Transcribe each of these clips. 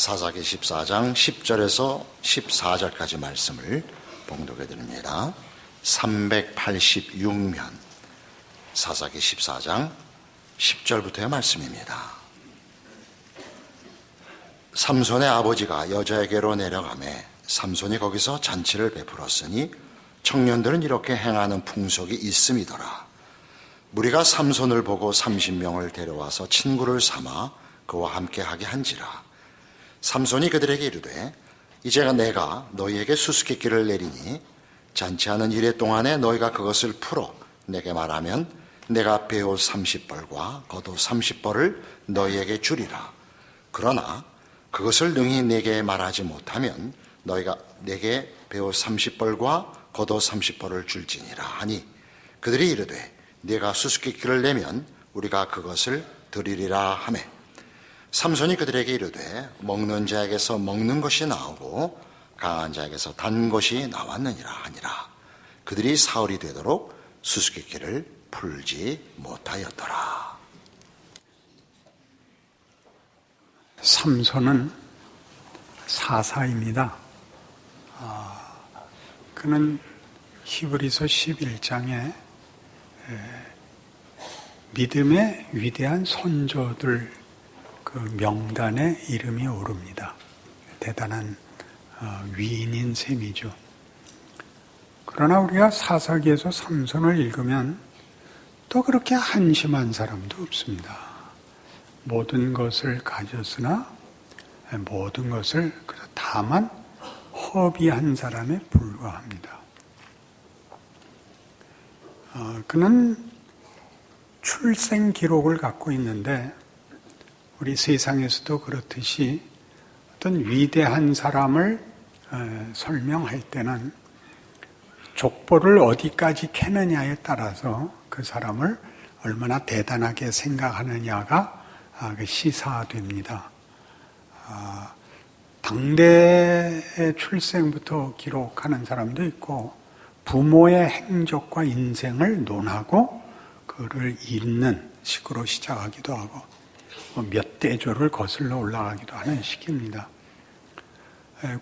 사사기 14장 10절에서 14절까지 말씀을 봉독해 드립니다. 386면 사사기 14장 10절부터의 말씀입니다. 삼손의 아버지가 여자에게로 내려가매 삼손이 거기서 잔치를 베풀었으니 청년들은 이렇게 행하는 풍속이 있음이더라. 무리가 삼손을 보고 30명을 데려와서 친구를 삼아 그와 함께 하게 한지라. 삼손이 그들에게 이르되 이제 내가 너희에게 수수께끼를 내리니 잔치하는 이래 동안에 너희가 그것을 풀어 내게 말하면 내가 배옷 30벌과 겉옷 30벌을 너희에게 주리라. 그러나 그것을 능히 내게 말하지 못하면 너희가 내게 배옷 30벌과 겉옷 30벌을 줄지니라 하니 그들이 이르되 네가 수수께끼를 내면 우리가 그것을 드리리라 하매 삼손이 그들에게 이르되 먹는 자에게서 먹는 것이 나오고 강한 자에게서 단 것이 나왔느니라 하니라. 그들이 사흘이 되도록 수수께끼를 풀지 못하였더라. 삼손은 사사입니다. 그는 히브리서 11장에 믿음의 위대한 선조들 그 명단에 이름이 오릅니다. 대단한 위인인 셈이죠. 그러나 우리가 사사기에서 삼손을 읽으면 또 그렇게 한심한 사람도 없습니다. 모든 것을 가졌으나 모든 것을 다만 허비한 사람에 불과합니다. 그는 출생 기록을 갖고 있는데 우리 세상에서도 그렇듯이 어떤 위대한 사람을 설명할 때는 족보를 어디까지 캐느냐에 따라서 그 사람을 얼마나 대단하게 생각하느냐가 시사됩니다. 당대의 출생부터 기록하는 사람도 있고 부모의 행적과 인생을 논하고 그를 읽는 식으로 시작하기도 하고 몇 대조를 거슬러 올라가기도 하는 식입니다.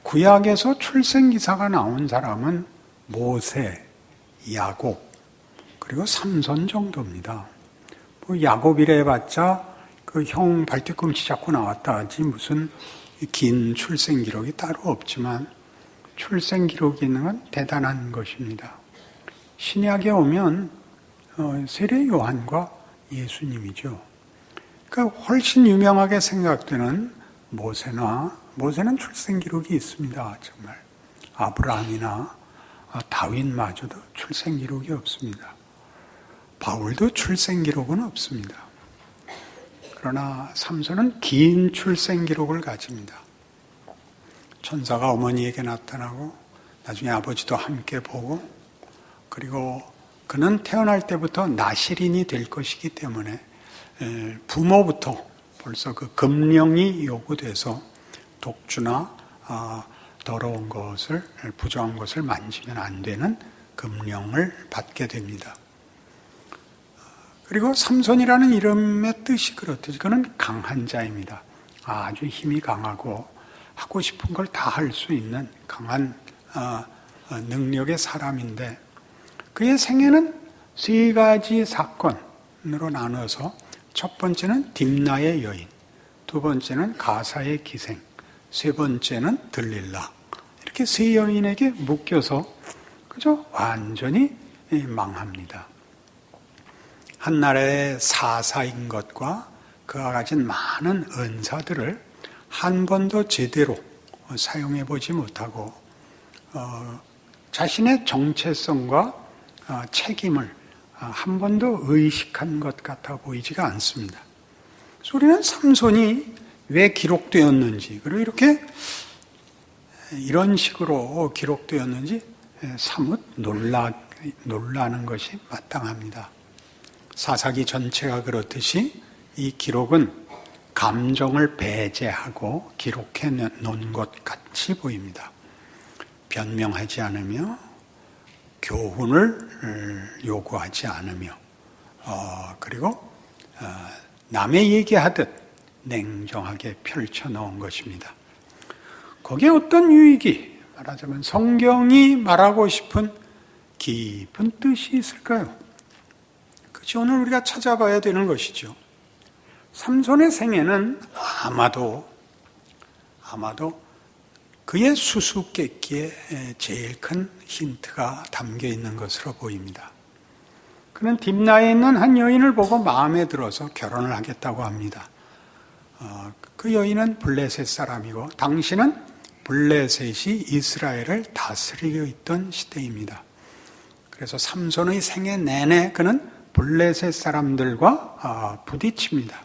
구약에서 출생기사가 나온 사람은 모세, 야곱, 그리고 삼손 정도입니다. 야곱이라 해봤자 그 형 발뒤꿈치 잡고 나왔다 하지 무슨 긴 출생기록이 따로 없지만 출생기록이 있는 건 대단한 것입니다. 신약에 오면 세례 요한과 예수님이죠. 그러니까 훨씬 유명하게 생각되는 모세는 출생기록이 있습니다. 정말 아브라함이나 다윗마저도 출생기록이 없습니다. 바울도 출생기록은 없습니다. 그러나 삼손은 긴 출생기록을 가집니다. 천사가 어머니에게 나타나고 나중에 아버지도 함께 보고 그리고 그는 태어날 때부터 나실인이 될 것이기 때문에 부모부터 벌써 그 금령이 요구돼서 독주나 더러운 것을 부정한 것을 만지면 안 되는 금령을 받게 됩니다. 그리고 삼손이라는 이름의 뜻이 그렇듯이 그는 강한 자입니다. 아주 힘이 강하고 하고 싶은 걸 다 할 수 있는 강한 능력의 사람인데 그의 생애는 세 가지 사건으로 나눠서 첫 번째는 딥나의 여인, 두 번째는 가사의 기생, 세 번째는 들릴라. 이렇게 세 여인에게 묶여서 그저 완전히 망합니다. 한 나라의 사사인 것과 그가 가진 많은 은사들을 한 번도 제대로 사용해 보지 못하고 자신의 정체성과 책임을 한 번도 의식한 것 같아 보이지가 않습니다. 그래서 우리는 삼손이 왜 기록되었는지 그리고 이렇게 이런 식으로 기록되었는지 사뭇 놀라는 것이 마땅합니다. 사사기 전체가 그렇듯이 이 기록은 감정을 배제하고 기록해 놓은 것 같이 보입니다. 변명하지 않으며 교훈을 요구하지 않으며 그리고 남의 얘기하듯 냉정하게 펼쳐놓은 것입니다. 거기에 어떤 유익이, 말하자면 성경이 말하고 싶은 깊은 뜻이 있을까요? 그것이 오늘 우리가 찾아봐야 되는 것이죠. 삼손의 생애는 아마도 그의 수수께끼에 제일 큰 힌트가 담겨 있는 것으로 보입니다. 그는 딥나에 있는 한 여인을 보고 마음에 들어서 결혼을 하겠다고 합니다. 그 여인은 블레셋 사람이고 당시는 블레셋이 이스라엘을 다스리고 있던 시대입니다. 그래서 삼손의 생애 내내 그는 블레셋 사람들과 부딪힙니다.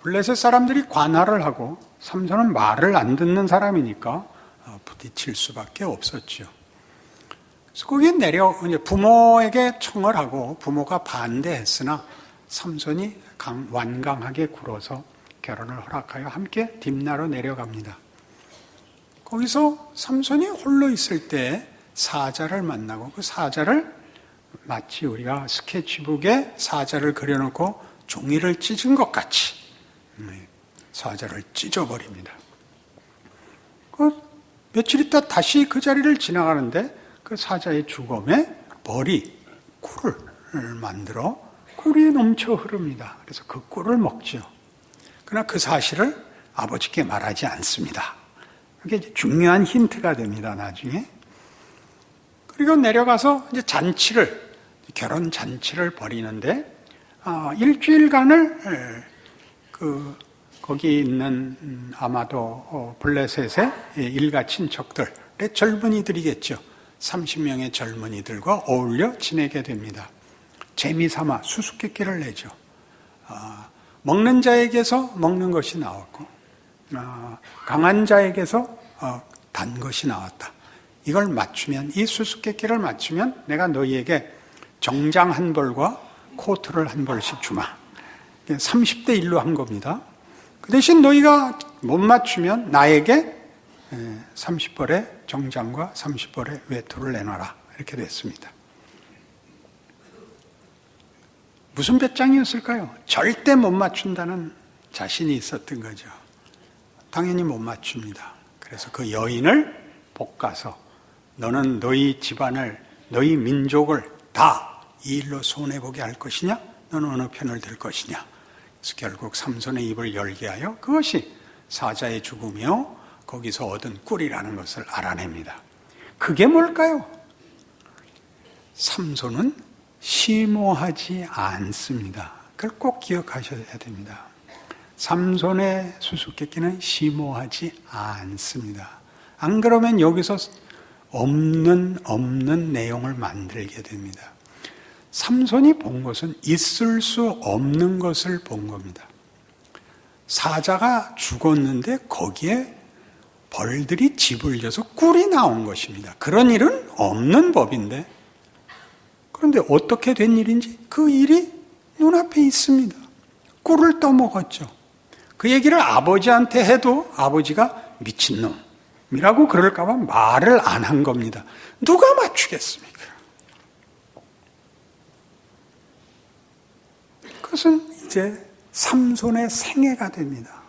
블레셋 사람들이 관할을 하고 삼손은 말을 안 듣는 사람이니까 부딪힐 수밖에 없었죠. 그래서 거기에 이제 부모에게 청을 하고 부모가 반대했으나 삼손이 완강하게 굴어서 결혼을 허락하여 함께 딥나로 내려갑니다. 거기서 삼손이 홀로 있을 때 사자를 만나고 그 사자를 마치 우리가 스케치북에 사자를 그려놓고 종이를 찢은 것 같이 사자를 찢어버립니다. 며칠 있다 다시 그 자리를 지나가는데 그 사자의 죽음에 꿀을 만들어 꿀이 넘쳐 흐릅니다. 그래서 그 꿀을 먹죠. 그러나 그 사실을 아버지께 말하지 않습니다. 그게 중요한 힌트가 됩니다, 나중에. 그리고 내려가서 이제 결혼 잔치를 벌이는데, 일주일간을 거기 있는 아마도 블레셋의 일가 친척들의 젊은이들이겠죠. 30명의 젊은이들과 어울려 지내게 됩니다. 재미삼아 수수께끼를 내죠. 먹는 자에게서 먹는 것이 나왔고, 강한 자에게서 단 것이 나왔다. 이걸 맞추면, 이 수수께끼를 맞추면 내가 너희에게 정장 한 벌과 코트를 한 벌씩 주마. 30대 1로 한 겁니다. 그 대신 너희가 못 맞추면 나에게 30벌의 정장과 30벌의 외투를 내놔라. 이렇게 됐습니다. 무슨 배짱이었을까요? 절대 못 맞춘다는 자신이 있었던 거죠. 당연히 못 맞춥니다. 그래서 그 여인을 볶아서 너는 너희 집안을, 너희 민족을 다 이 일로 손해보게 할 것이냐? 너는 어느 편을 들 것이냐? 그래서 결국 삼손의 입을 열게 하여 그것이 사자의 죽음이요 거기서 얻은 꿀이라는 것을 알아냅니다. 그게 뭘까요? 삼손은 심오하지 않습니다. 그걸 꼭 기억하셔야 됩니다. 삼손의 수수께끼는 심오하지 않습니다. 안 그러면 여기서 없는 내용을 만들게 됩니다. 삼손이 본 것은 있을 수 없는 것을 본 겁니다. 사자가 죽었는데 거기에 벌들이 집을 져서 꿀이 나온 것입니다. 그런 일은 없는 법인데, 그런데 어떻게 된 일인지 그 일이 눈앞에 있습니다. 꿀을 떠먹었죠. 그 얘기를 아버지한테 해도 아버지가 미친놈이라고 그럴까봐 말을 안 한 겁니다. 누가 맞추겠습니까? 그것은 이제 삼손의 생애가 됩니다.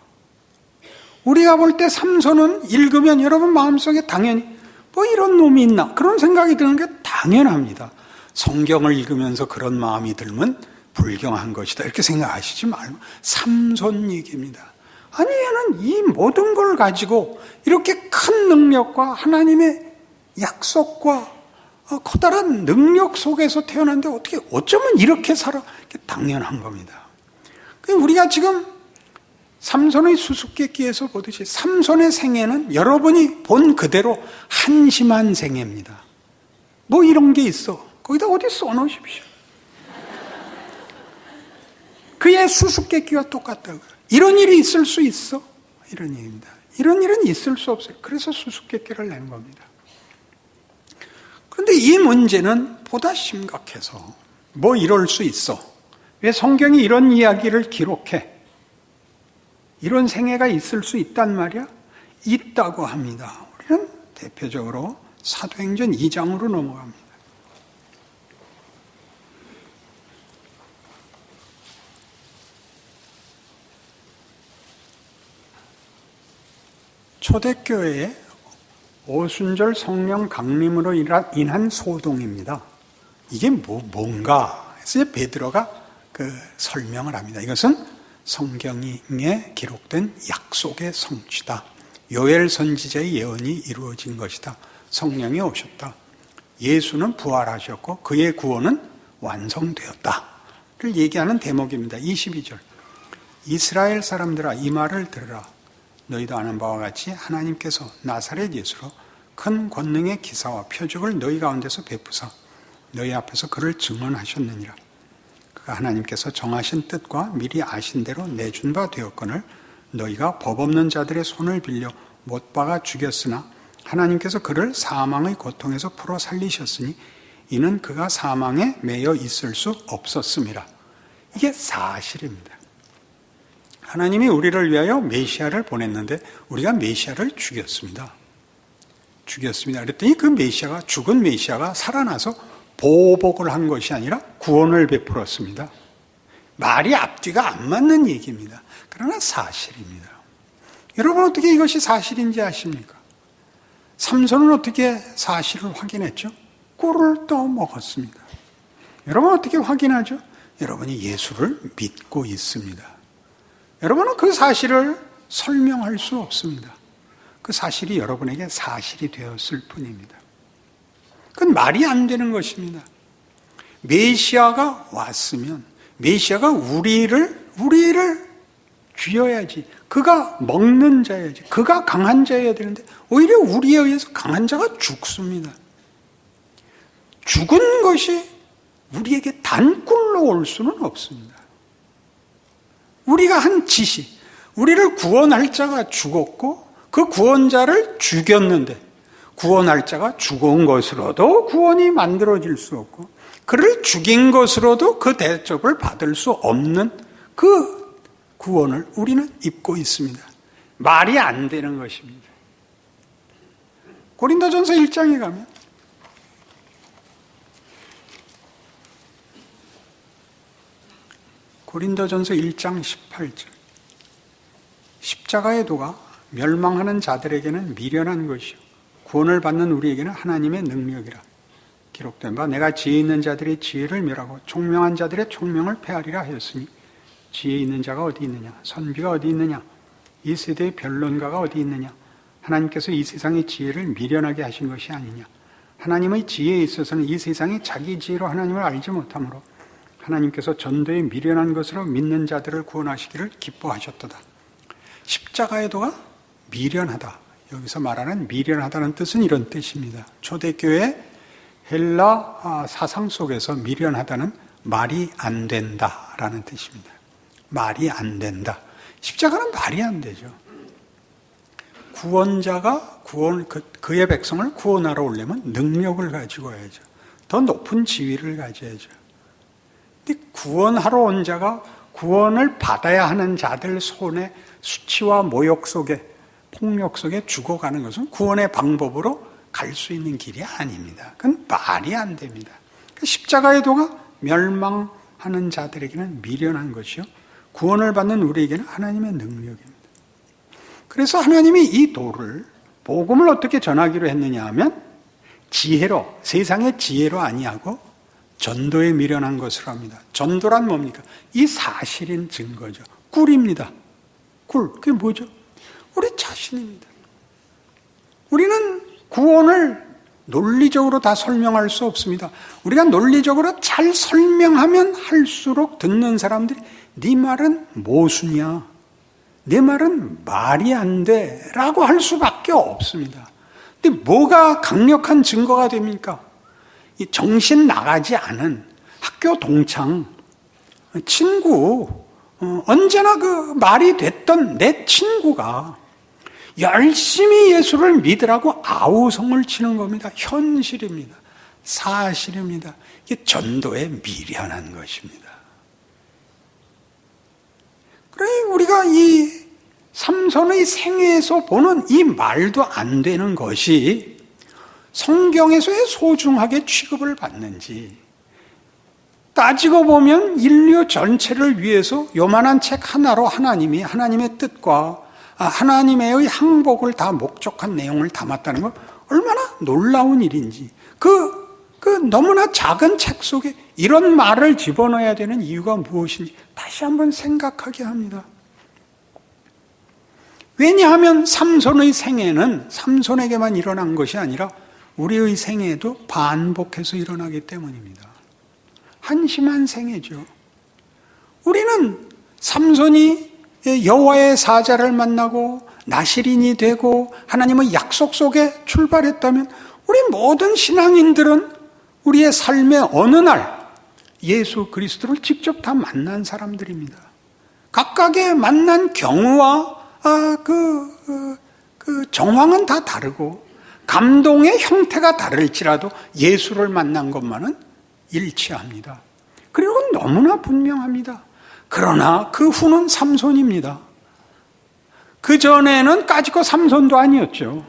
우리가 볼 때 삼손은 읽으면 여러분 마음속에 당연히 뭐 이런 놈이 있나 그런 생각이 드는 게 당연합니다. 성경을 읽으면서 그런 마음이 들면 불경한 것이다 이렇게 생각하시지 말고 삼손 얘기입니다. 아니 얘는 이 모든 걸 가지고 이렇게 큰 능력과 하나님의 약속과 커다란 능력 속에서 태어났는데 어떻게 어쩌면 이렇게 살아? 당연한 겁니다. 우리가 지금 삼손의 수수께끼에서 보듯이 삼손의 생애는 여러분이 본 그대로 한심한 생애입니다. 뭐 이런 게 있어. 거기다 어디 써놓으십시오. 그의 수수께끼와 똑같다고요. 이런 일이 있을 수 있어? 이런 일입니다. 이런 일은 있을 수 없어요. 그래서 수수께끼를 낸 겁니다. 그런데 이 문제는 보다 심각해서 뭐 이럴 수 있어. 왜 성경이 이런 이야기를 기록해? 이런 생애가 있을 수 있단 말이야? 있다고 합니다. 우리는 대표적으로 사도행전 2장으로 넘어갑니다. 초대교회의 오순절 성령 강림으로 인한 소동입니다. 이게 뭔가 해서 베드로가 설명을 합니다. 이것은 성경에 기록된 약속의 성취다. 요엘 선지자의 예언이 이루어진 것이다. 성령이 오셨다. 예수는 부활하셨고 그의 구원은 완성되었다를 얘기하는 대목입니다. 22절. 이스라엘 사람들아 이 말을 들으라. 너희도 아는 바와 같이 하나님께서 나사렛 예수로 큰 권능의 기사와 표적을 너희 가운데서 베푸사 너희 앞에서 그를 증언하셨느니라. 그가 하나님께서 정하신 뜻과 미리 아신 대로 내준 바 되었거늘 너희가 법 없는 자들의 손을 빌려 못 박아 죽였으나 하나님께서 그를 사망의 고통에서 풀어 살리셨으니 이는 그가 사망에 매여 있을 수 없었음이라. 이게 사실입니다. 하나님이 우리를 위하여 메시아를 보냈는데 우리가 메시아를 죽였습니다. 그랬더니 그 메시아가, 죽은 메시아가 살아나서 보복을 한 것이 아니라 구원을 베풀었습니다. 말이 앞뒤가 안 맞는 얘기입니다. 그러나 사실입니다. 여러분 어떻게 이것이 사실인지 아십니까? 삼손은 어떻게 사실을 확인했죠? 꿀을 떠먹었습니다. 여러분 어떻게 확인하죠? 여러분이 예수를 믿고 있습니다. 여러분은 그 사실을 설명할 수 없습니다. 그 사실이 여러분에게 사실이 되었을 뿐입니다. 그건 말이 안 되는 것입니다. 메시아가 왔으면 메시아가 우리를 쥐어야지. 그가 먹는 자야지. 그가 강한 자여야 되는데 오히려 우리에 의해서 강한 자가 죽습니다. 죽은 것이 우리에게 단꿀로 올 수는 없습니다. 우리가 한 짓이, 우리를 구원할 자가 죽었고 그 구원자를 죽였는데 구원할 자가 죽은 것으로도 구원이 만들어질 수 없고 그를 죽인 것으로도 그 대접을 받을 수 없는 그 구원을 우리는 입고 있습니다. 말이 안 되는 것입니다. 고린도전서 1장에 가면 고린도전서 1장 18절 십자가의 도가 멸망하는 자들에게는 미련한 것이요 구원을 받는 우리에게는 하나님의 능력이라. 기록된 바 내가 지혜 있는 자들의 지혜를 멸하고 총명한 자들의 총명을 폐하리라 하였으니 지혜 있는 자가 어디 있느냐? 선비가 어디 있느냐? 이 세대의 변론가가 어디 있느냐? 하나님께서 이 세상의 지혜를 미련하게 하신 것이 아니냐? 하나님의 지혜에 있어서는 이 세상이 자기 지혜로 하나님을 알지 못하므로 하나님께서 전도에 미련한 것으로 믿는 자들을 구원하시기를 기뻐하셨도다. 십자가의 도가 미련하다. 여기서 말하는 미련하다는 뜻은 이런 뜻입니다. 초대교회 헬라 사상 속에서 미련하다는 말이 안 된다라는 뜻입니다. 말이 안 된다. 십자가는 말이 안 되죠. 구원자가 그의 백성을 구원하러 오려면 능력을 가지고 와야죠. 더 높은 지위를 가져야죠. 근데 구원하러 온 자가 구원을 받아야 하는 자들 손에 수치와 모욕 속에 폭력 속에 죽어가는 것은 구원의 방법으로 갈 수 있는 길이 아닙니다. 그건 말이 안 됩니다. 십자가의 도가 멸망하는 자들에게는 미련한 것이요 구원을 받는 우리에게는 하나님의 능력입니다. 그래서 하나님이 이 도를 복음을 어떻게 전하기로 했느냐 하면 지혜로, 세상의 지혜로 아니하고 전도에 미련한 것으로 합니다. 전도란 뭡니까? 이 사실인 증거죠. 꿀입니다. 꿀, 그게 뭐죠? 우리 자신입니다. 우리는 구원을 논리적으로 다 설명할 수 없습니다. 우리가 논리적으로 잘 설명하면 할수록 듣는 사람들이 네 말은 모순이야. 내 말은 말이 안 돼. 라고 할 수밖에 없습니다. 근데 뭐가 강력한 증거가 됩니까? 이 정신 나가지 않은 학교 동창, 친구, 언제나 그 말이 됐던 내 친구가 열심히 예수를 믿으라고 아우성을 치는 겁니다. 현실입니다. 사실입니다. 이게 전도에 미련한 것입니다. 그래 우리가 이 삼손의 생애에서 보는 이 말도 안 되는 것이 성경에서의 소중하게 취급을 받는지 따지고 보면 인류 전체를 위해서 요만한 책 하나로 하나님이 하나님의 뜻과 하나님의 항복을 다 목적한 내용을 담았다는 건 얼마나 놀라운 일인지, 그 너무나 작은 책 속에 이런 말을 집어넣어야 되는 이유가 무엇인지 다시 한번 생각하게 합니다. 왜냐하면 삼손의 생애는 삼손에게만 일어난 것이 아니라 우리의 생애도 반복해서 일어나기 때문입니다. 한심한 생애죠. 우리는 삼손이 여호와의 사자를 만나고 나실인이 되고 하나님의 약속 속에 출발했다면 우리 모든 신앙인들은 우리의 삶의 어느 날 예수 그리스도를 직접 다 만난 사람들입니다. 각각의 만난 경우와 그 정황은 다 다르고 감동의 형태가 다를지라도 예수를 만난 것만은 일치합니다. 그리고 너무나 분명합니다. 그러나 그 후는 삼손입니다. 그 전에는 까짓거 삼손도 아니었죠.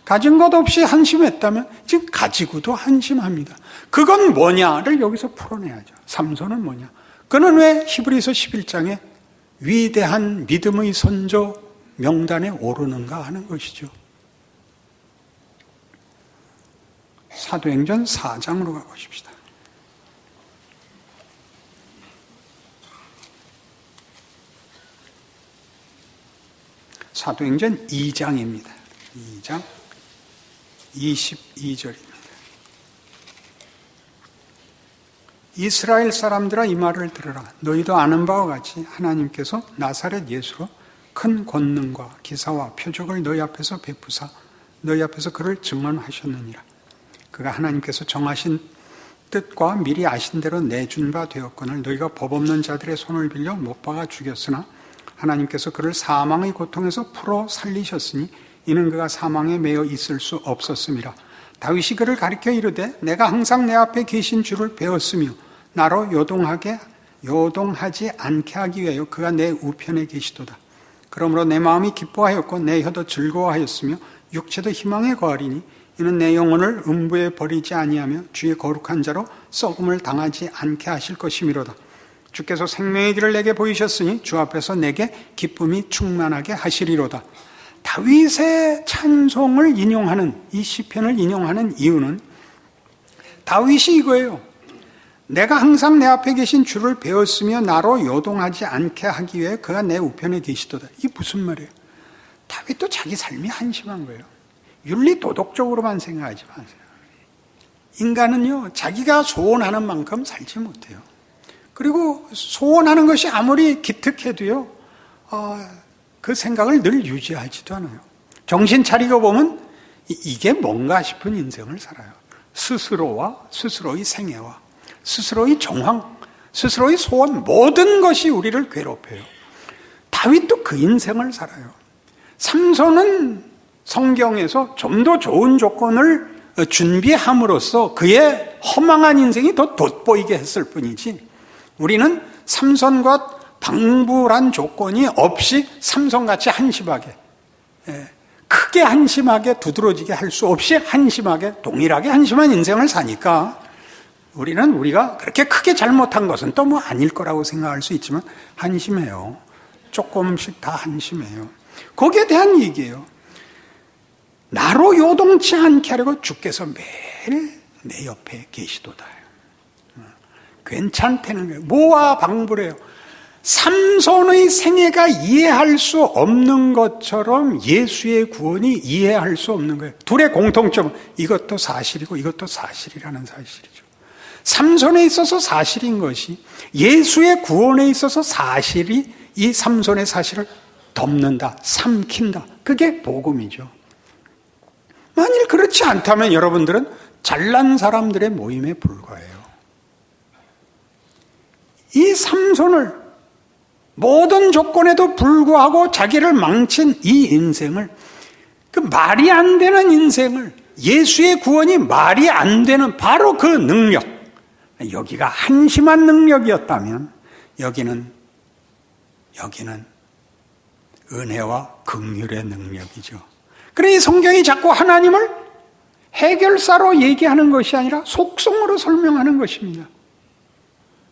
가진 것 없이 한심했다면 지금 가지고도 한심합니다. 그건 뭐냐를 여기서 풀어내야죠. 삼손은 뭐냐? 그는 왜 히브리서 11장에 위대한 믿음의 선조 명단에 오르는가 하는 것이죠. 사도행전 4장으로 가보십시다. 사도행전 2장입니다. 2장 22절입니다. 이스라엘 사람들아 이 말을 들으라. 너희도 아는 바와 같이 하나님께서 나사렛 예수로 큰 권능과 기사와 표적을 너희 앞에서 베푸사 너희 앞에서 그를 증언하셨느니라. 그가 하나님께서 정하신 뜻과 미리 아신 대로 내준 바 되었거늘 너희가 법 없는 자들의 손을 빌려 못 박아 죽였으나 하나님께서 그를 사망의 고통에서 풀어 살리셨으니 이는 그가 사망에 매여 있을 수 없었음이라. 다윗이 그를 가리켜 이르되 내가 항상 내 앞에 계신 주를 배웠으며 나로 요동하지 않게 하기 위하여 그가 내 우편에 계시도다. 그러므로 내 마음이 기뻐하였고 내 혀도 즐거워하였으며 육체도 희망에 거하리니 이는 내 영혼을 음부에 버리지 아니하며 주의 거룩한 자로 썩음을 당하지 않게 하실 것이미로다. 주께서 생명의 길을 내게 보이셨으니 주 앞에서 내게 기쁨이 충만하게 하시리로다. 다윗의 찬송을 인용하는 이 시편을 인용하는 이유는 다윗이 이거예요. 내가 항상 내 앞에 계신 주를 배웠으며 나로 요동하지 않게 하기 위해 그가 내 우편에 계시도다. 이게 무슨 말이에요? 다윗도 자기 삶이 한심한 거예요. 윤리 도덕적으로만 생각하지 마세요. 인간은요, 자기가 소원하는 만큼 살지 못해요. 그리고 소원하는 것이 아무리 기특해도요, 그 생각을 늘 유지하지도 않아요. 정신 차리고 보면 이게 뭔가 싶은 인생을 살아요. 스스로와 스스로의 생애와 스스로의 정황, 스스로의 소원, 모든 것이 우리를 괴롭혀요. 다윗도 그 인생을 살아요. 삼손은 성경에서 좀 더 좋은 조건을 준비함으로써 그의 허망한 인생이 더 돋보이게 했을 뿐이지, 우리는 삼손과 방불한 조건이 없이 삼손같이 한심하게, 크게 한심하게 두드러지게 할 수 없이 한심하게 동일하게 한심한 인생을 사니까 우리가 그렇게 크게 잘못한 것은 또 뭐 아닐 거라고 생각할 수 있지만 한심해요. 조금씩 다 한심해요. 거기에 대한 얘기예요. 나로 요동치 않게 하려고 주께서 매일 내 옆에 계시도다. 괜찮다는 거예요. 뭐와 방불해요. 삼손의 생애가 이해할 수 없는 것처럼 예수의 구원이 이해할 수 없는 거예요. 둘의 공통점은 이것도 사실이고 이것도 사실이라는 사실이죠. 삼손에 있어서 사실인 것이 예수의 구원에 있어서 사실이 이 삼손의 사실을 덮는다, 삼킨다. 그게 복음이죠. 만일 그렇지 않다면 여러분들은 잘난 사람들의 모임에 불과해요. 이 삼손을 모든 조건에도 불구하고 자기를 망친 이 인생을, 그 말이 안 되는 인생을, 예수의 구원이 말이 안 되는 바로 그 능력, 여기가 한심한 능력이었다면 여기는 은혜와 긍휼의 능력이죠. 그러니 성경이 자꾸 하나님을 해결사로 얘기하는 것이 아니라 속성으로 설명하는 것입니다.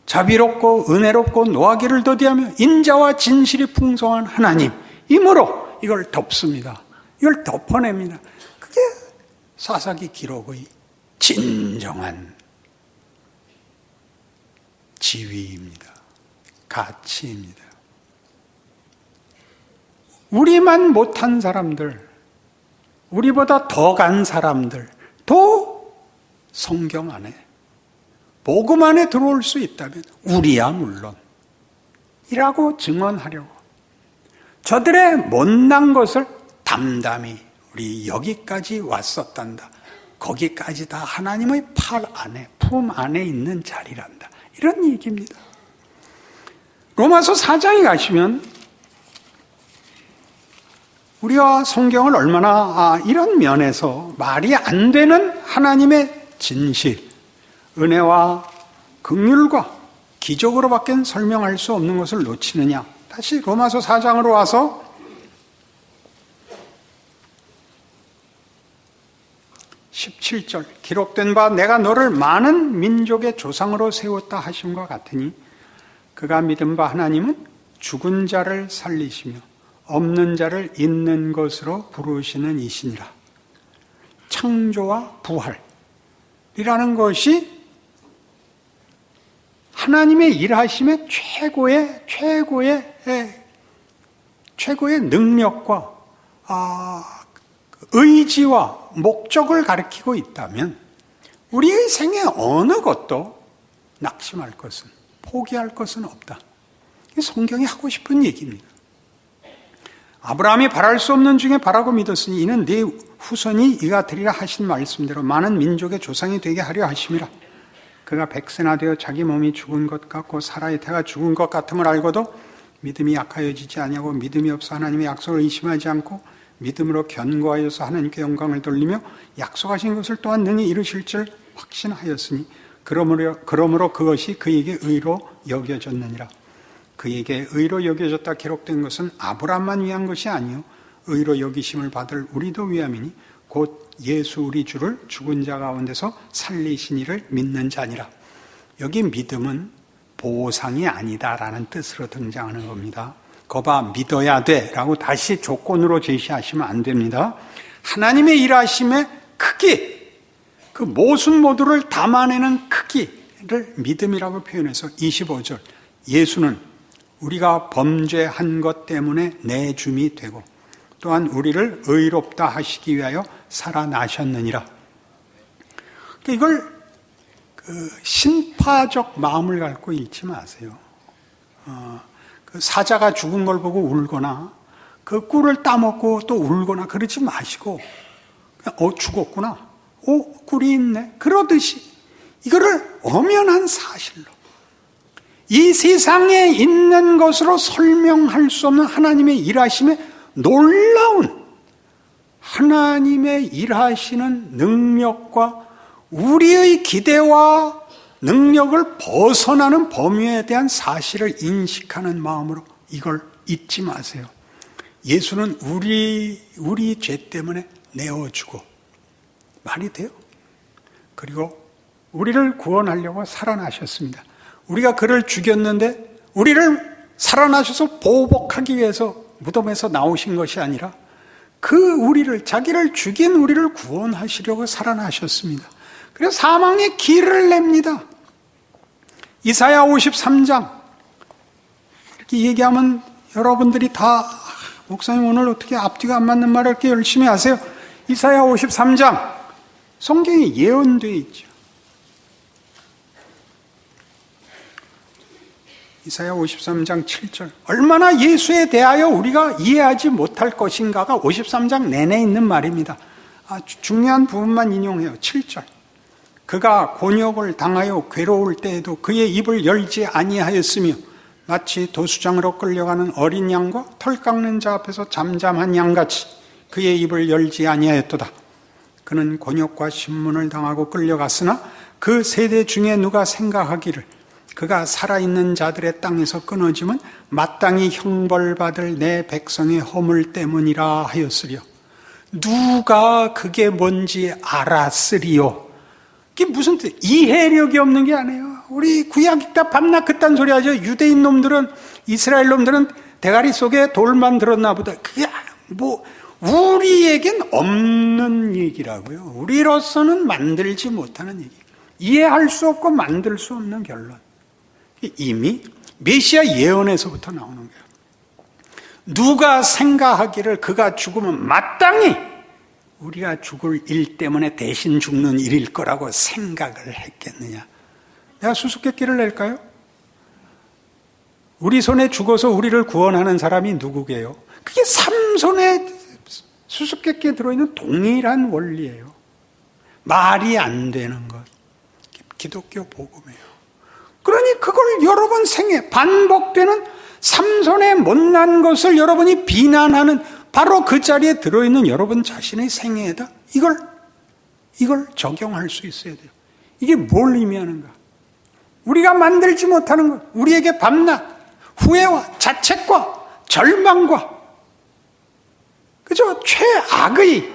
자비롭고 은혜롭고 노하기를 더디하며 인자와 진실이 풍성한 하나님이므로 이걸 덮습니다. 이걸 덮어냅니다. 그게 사사기 기록의 진정한 지위입니다. 가치입니다. 우리만 못한 사람들, 우리보다 더 간 사람들도 성경 안에, 복음 안에 들어올 수 있다면 우리야 물론 이라고 증언하려고 저들의 못난 것을 담담히 우리 여기까지 왔었단다. 거기까지 다 하나님의 팔 안에, 품 안에 있는 자리란다. 이런 얘기입니다. 로마서 4장에 가시면 우리가 성경을 얼마나 이런 면에서 말이 안 되는 하나님의 진실, 은혜와 긍휼과 기적으로밖에 설명할 수 없는 것을 놓치느냐. 다시 로마서 4장으로 와서 17절 기록된 바 내가 너를 많은 민족의 조상으로 세웠다 하심과 같으니 그가 믿은 바 하나님은 죽은 자를 살리시며 없는 자를 있는 것으로 부르시는 이시니라. 창조와 부활이라는 것이 하나님의 일하심의 최고의 능력과 의지와 목적을 가리키고 있다면 우리의 생에 어느 것도 낙심할 것은, 포기할 것은 없다. 이게 성경이 하고 싶은 얘기입니다. 아브라함이 바랄 수 없는 중에 바라고 믿었으니 이는 네 후손이 이가 되리라 하신 말씀대로 많은 민족의 조상이 되게 하려 하심이라. 그가 백세나 되어 자기 몸이 죽은 것 같고 사라의 태가 죽은 것 같음을 알고도 믿음이 약하여지지 아니하고 믿음이 없어 하나님의 약속을 의심하지 않고 믿음으로 견고하여서 하나님께 영광을 돌리며 약속하신 것을 또한 능히 이루실 줄 확신하였으니 그러므로 그것이 그에게 의로 여겨졌느니라. 그에게 의로 여겨졌다 기록된 것은 아브라함만 위한 것이 아니요 의로 여기심을 받을 우리도 위함이니 곧 예수 우리 주를 죽은 자 가운데서 살리신 이를 믿는 자니라. 여기 믿음은 보상이 아니다라는 뜻으로 등장하는 겁니다. 거봐 믿어야 돼라고 다시 조건으로 제시하시면 안 됩니다. 하나님의 일하심의 크기, 그 모순 모두를 담아내는 크기를 믿음이라고 표현해서 25절 예수는 우리가 범죄한 것 때문에 내줌이 되고 또한 우리를 의롭다 하시기 위하여 살아나셨느니라. 이걸 신파적 마음을 갖고 읽지 마세요. 그 사자가 죽은 걸 보고 울거나 그 꿀을 따먹고 또 울거나 그러지 마시고 그냥 죽었구나. 꿀이 있네. 그러듯이 이거를 엄연한 사실로 이 세상에 있는 것으로 설명할 수 없는 하나님의 일하심의 놀라운 하나님의 일하시는 능력과 우리의 기대와 능력을 벗어나는 범위에 대한 사실을 인식하는 마음으로 이걸 잊지 마세요. 예수는 우리 죄 때문에 내어주고 말이 돼요. 그리고 우리를 구원하려고 살아나셨습니다. 우리가 그를 죽였는데 우리를 살아나셔서 보복하기 위해서 무덤에서 나오신 것이 아니라 자기를 죽인 우리를 구원하시려고 살아나셨습니다. 그래서 사망의 길을 냅니다. 이사야 53장 이렇게 얘기하면 여러분들이 다 목사님 오늘 어떻게 앞뒤가 안 맞는 말을 이렇게 열심히 하세요. 이사야 53장 성경에 예언되어 있죠. 이사야 53장 7절 얼마나 예수에 대하여 우리가 이해하지 못할 것인가가 53장 내내 있는 말입니다. 중요한 부분만 인용해요. 7절 그가 곤욕을 당하여 괴로울 때에도 그의 입을 열지 아니하였으며 마치 도수장으로 끌려가는 어린 양과 털 깎는 자 앞에서 잠잠한 양같이 그의 입을 열지 아니하였도다. 그는 곤욕과 신문을 당하고 끌려갔으나 그 세대 중에 누가 생각하기를 그가 살아있는 자들의 땅에서 끊어지면 마땅히 형벌받을 내 백성의 허물 때문이라 하였으려. 누가 그게 뭔지 알았으리요. 그게 무슨 뜻? 이해력이 없는 게 아니에요. 우리 구약 읽다 밤낮 그딴 소리 하죠. 유대인 놈들은, 이스라엘 놈들은 대가리 속에 돌만 들었나 보다. 그게 우리에겐 없는 얘기라고요. 우리로서는 만들지 못하는 얘기. 이해할 수 없고 만들 수 없는 결론. 이미 메시아 예언에서부터 나오는 거예요. 누가 생각하기를 그가 죽으면 마땅히 우리가 죽을 일 때문에 대신 죽는 일일 거라고 생각을 했겠느냐. 내가 수수께끼를 낼까요? 우리 손에 죽어서 우리를 구원하는 사람이 누구게요? 그게 삼손의 수수께끼에 들어있는 동일한 원리예요. 말이 안 되는 것. 기독교 복음이에요. 그러니 그걸 여러분 생에 반복되는 삼손의 못난 것을 여러분이 비난하는 바로 그 자리에 들어있는 여러분 자신의 생애에다 이걸 적용할 수 있어야 돼요. 이게 뭘 의미하는가? 우리가 만들지 못하는 것, 우리에게 밤낮, 후회와 자책과 절망과 그죠? 최악의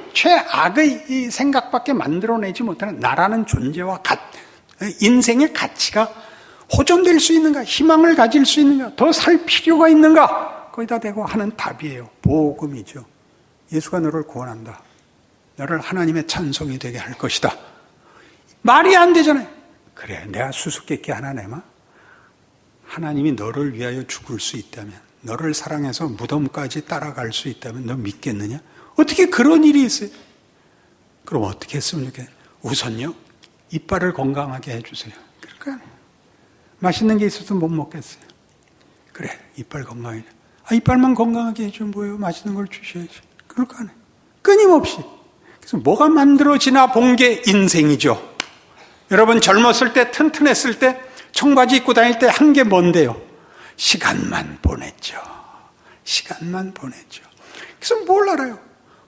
이 생각밖에 만들어내지 못하는 나라는 존재와 인생의 가치가 호전될 수 있는가? 희망을 가질 수 있는가? 더 살 필요가 있는가? 거기다 대고 하는 답이에요. 복음이죠. 예수가 너를 구원한다. 너를 하나님의 찬송이 되게 할 것이다. 말이 안 되잖아요. 그래, 내가 수수께끼 하나 내마? 하나님이 너를 위하여 죽을 수 있다면, 너를 사랑해서 무덤까지 따라갈 수 있다면 너 믿겠느냐? 어떻게 그런 일이 있어요? 그럼 어떻게 했으면 좋겠어요? 우선요, 이빨을 건강하게 해주세요. 그러니까 맛있는 게 있어서 못 먹겠어요. 그래, 이빨 건강해. 이빨만 건강하게 해주면 뭐예요? 맛있는 걸 주셔야지. 그럴 거 아니에요. 끊임없이. 그래서 뭐가 만들어지나 본 게 인생이죠. 여러분 젊었을 때, 튼튼했을 때, 청바지 입고 다닐 때 한 게 뭔데요? 시간만 보냈죠. 시간만 보냈죠. 그래서 뭘 알아요?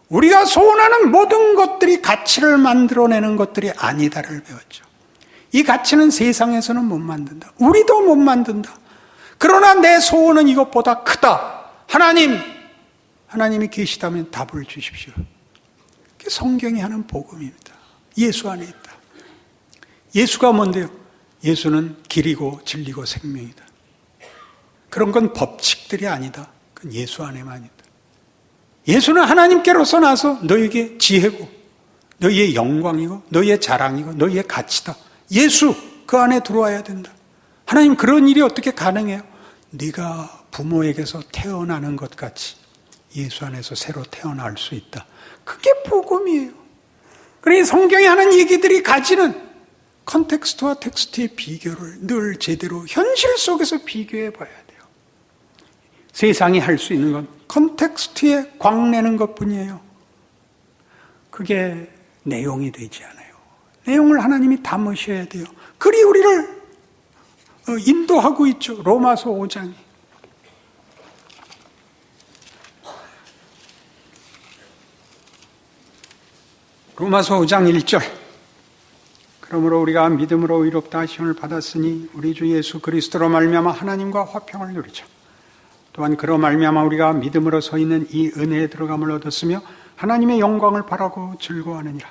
우리가 소원하는 모든 것들이 가치를 만들어내는 것들이 아니다를 배웠죠. 이 가치는 세상에서는 못 만든다. 우리도 못 만든다. 그러나 내 소원은 이것보다 크다. 하나님이 계시다면 답을 주십시오. 그게 성경이 하는 복음입니다. 예수 안에 있다. 예수가 뭔데요? 예수는 길이고 진리고 생명이다. 그런 건 법칙들이 아니다. 그건 예수 안에만 있다. 예수는 하나님께로서 나서 너에게 지혜고 너희의 영광이고 너희의 자랑이고 너희의 가치다. 예수 그 안에 들어와야 된다. 하나님 그런 일이 어떻게 가능해요? 네가 부모에게서 태어나는 것 같이 예수 안에서 새로 태어날 수 있다. 그게 복음이에요. 그러니 성경이 하는 얘기들이 가지는 컨텍스트와 텍스트의 비교를 늘 제대로 현실 속에서 비교해 봐야 돼요. 세상이 할 수 있는 건 컨텍스트에 광내는 것뿐이에요. 그게 내용이 되지 않아요. 내용을 하나님이 담으셔야 돼요. 그리 우리를 인도하고 있죠. 로마서 5장이. 로마서 5장 1절. 그러므로 우리가 믿음으로 의롭다 하심을 받았으니 우리 주 예수 그리스도로 말미암아 하나님과 화평을 누리자. 또한 그로 말미암아 우리가 믿음으로 서 있는 이 은혜에 들어감을 얻었으며 하나님의 영광을 바라고 즐거워하느니라.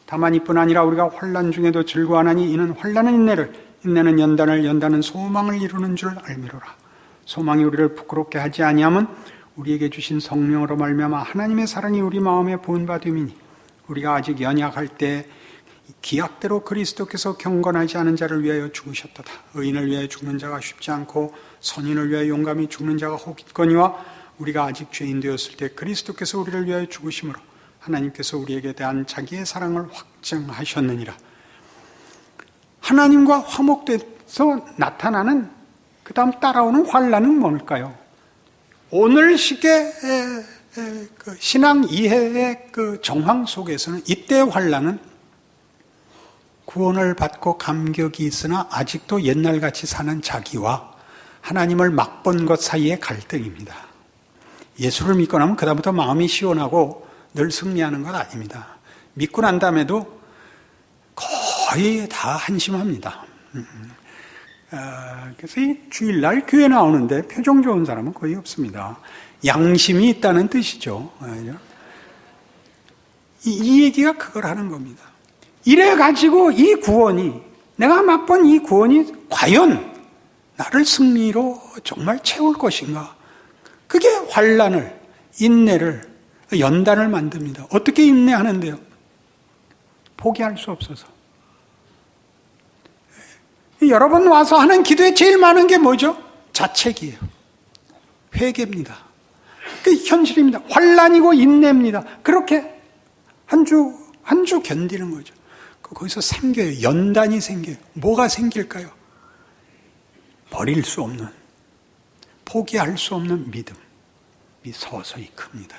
다만 이뿐 아니라 우리가 환난 중에도 즐거워하나니 이는 환난은 인내를, 인내는 연단을, 연단은 소망을 이루는 줄 알미로라. 소망이 우리를 부끄럽게 하지 아니함은 우리에게 주신 성령으로 말미암아 하나님의 사랑이 우리 마음에 부은바됨이니 우리가 아직 연약할 때 기약대로 그리스도께서 경건하지 않은 자를 위하여 죽으셨도다. 의인을 위하여 죽는 자가 쉽지 않고 선인을 위하여 용감히 죽는 자가 혹 있거니와 우리가 아직 죄인 되었을 때 그리스도께서 우리를 위하여 죽으심으로 하나님께서 우리에게 대한 자기의 사랑을 확증하셨느니라. 하나님과 화목돼서 나타나는 그 다음 따라오는 환난은 뭘까요? 오늘식의 그 신앙 이해의 그 정황 속에서는 이때의 환난은 구원을 받고 감격이 있으나 아직도 옛날같이 사는 자기와 하나님을 맛본 것 사이의 갈등입니다. 예수를 믿고 나면 그다음부터 마음이 시원하고 늘 승리하는 건 아닙니다. 믿고 난 다음에도 거의 다 한심합니다. 그래서 이 주일날 교회 나오는데 표정 좋은 사람은 거의 없습니다. 양심이 있다는 뜻이죠. 이 얘기가 그걸 하는 겁니다. 이래가지고 이 구원이, 내가 맛본 이 구원이 과연 나를 승리로 정말 채울 것인가? 그게 환난을, 인내를, 연단을 만듭니다. 어떻게 인내하는데요? 포기할 수 없어서. 여러분 와서 하는 기도에 제일 많은 게 뭐죠? 자책이에요. 회개입니다. 그 현실입니다. 환난이고 인내입니다. 그렇게 한 주 견디는 거죠. 거기서 생겨요. 연단이 생겨요. 뭐가 생길까요? 버릴 수 없는, 포기할 수 없는 믿음이 서서히 큽니다.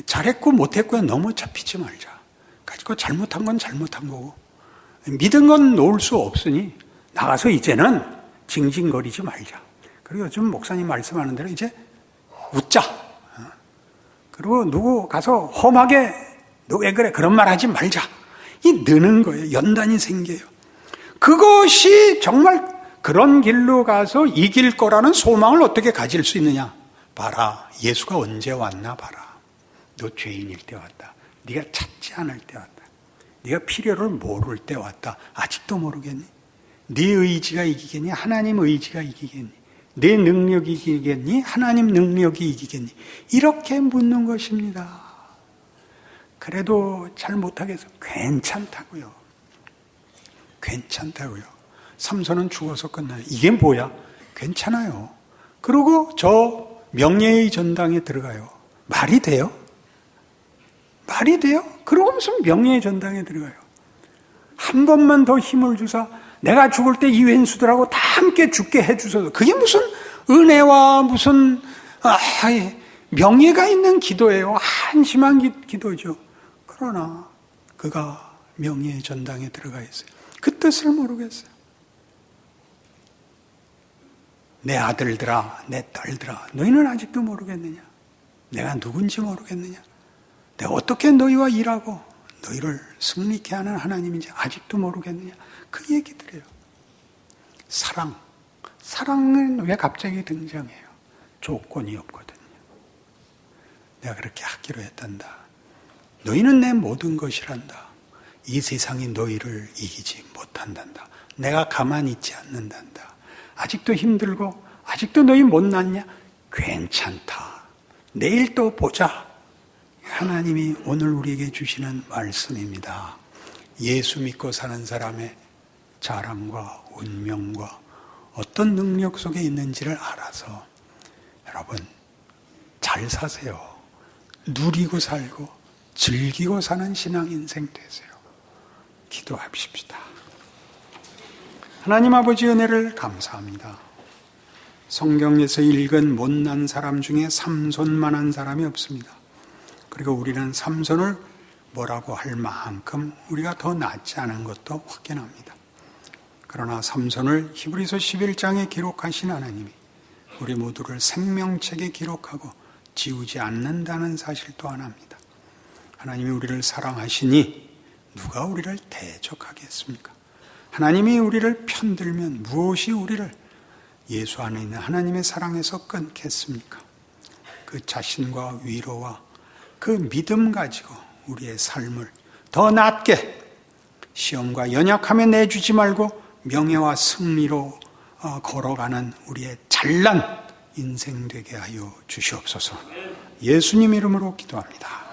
잘했고 못했고에 너무 잡히지 말자. 가지고 잘못한 건 잘못한 거고, 믿은 건 놓을 수 없으니 나가서 이제는 징징거리지 말자. 그리고 요즘 목사님 말씀하는 대로 이제 웃자. 그리고 누구 가서 험하게 너 왜 그래? 그런 말 하지 말자. 이 느는 거예요. 연단이 생겨요. 그것이 정말 그런 길로 가서 이길 거라는 소망을 어떻게 가질 수 있느냐? 봐라. 예수가 언제 왔나 봐라. 너 죄인일 때 왔다. 네가 찾지 않을 때 왔다. 네가 필요를 모를 때 왔다. 아직도 모르겠니? 네 의지가 이기겠니? 하나님 의지가 이기겠니? 내 능력이 이기겠니? 하나님 능력이 이기겠니? 이렇게 묻는 것입니다. 그래도 잘 못하겠어. 괜찮다고요. 괜찮다고요. 삼손은 죽어서 끝나요. 이게 뭐야? 괜찮아요. 그리고 저 명예의 전당에 들어가요. 말이 돼요? 말이 돼요? 그러고 무슨 명예의 전당에 들어가요? 한 번만 더 힘을 주사 내가 죽을 때 이 왼수들하고 다 함께 죽게 해주셔서 그게 무슨 은혜와 무슨 명예가 있는 기도예요. 한심한 기도죠. 그러나 그가 명예의 전당에 들어가 있어요. 그 뜻을 모르겠어요. 내 아들들아, 내 딸들아, 너희는 아직도 모르겠느냐? 내가 누군지 모르겠느냐? 내가 어떻게 너희와 일하고 너희를 승리케 하는 하나님인지 아직도 모르겠느냐? 그 얘기들이에요. 사랑은 왜 갑자기 등장해요? 조건이 없거든요. 내가 그렇게 하기로 했단다. 너희는 내 모든 것이란다. 이 세상이 너희를 이기지 못한단다. 내가 가만히 있지 않는단다. 아직도 힘들고 아직도 너희 못났냐? 괜찮다. 내일 또 보자. 하나님이 오늘 우리에게 주시는 말씀입니다. 예수 믿고 사는 사람의 자랑과 운명과 어떤 능력 속에 있는지를 알아서 여러분 잘 사세요. 누리고 살고 즐기고 사는 신앙 인생 되세요. 기도합시다. 하나님 아버지 은혜를 감사합니다. 성경에서 읽은 못난 사람 중에 삼손만한 사람이 없습니다. 그리고 우리는 삼손을 뭐라고 할 만큼 우리가 더 낫지 않은 것도 확인합니다. 그러나 삼손을 히브리서 11장에 기록하신 하나님이 우리 모두를 생명책에 기록하고 지우지 않는다는 사실 또한 압니다. 하나님이 우리를 사랑하시니 누가 우리를 대적하겠습니까? 하나님이 우리를 편들면 무엇이 우리를 예수 안에 있는 하나님의 사랑에서 끊겠습니까? 그 자신과 위로와 그 믿음 가지고 우리의 삶을 더 낫게 시험과 연약함에 내주지 말고 명예와 승리로 걸어가는 우리의 잘난 인생 되게 하여 주시옵소서. 예수님 이름으로 기도합니다.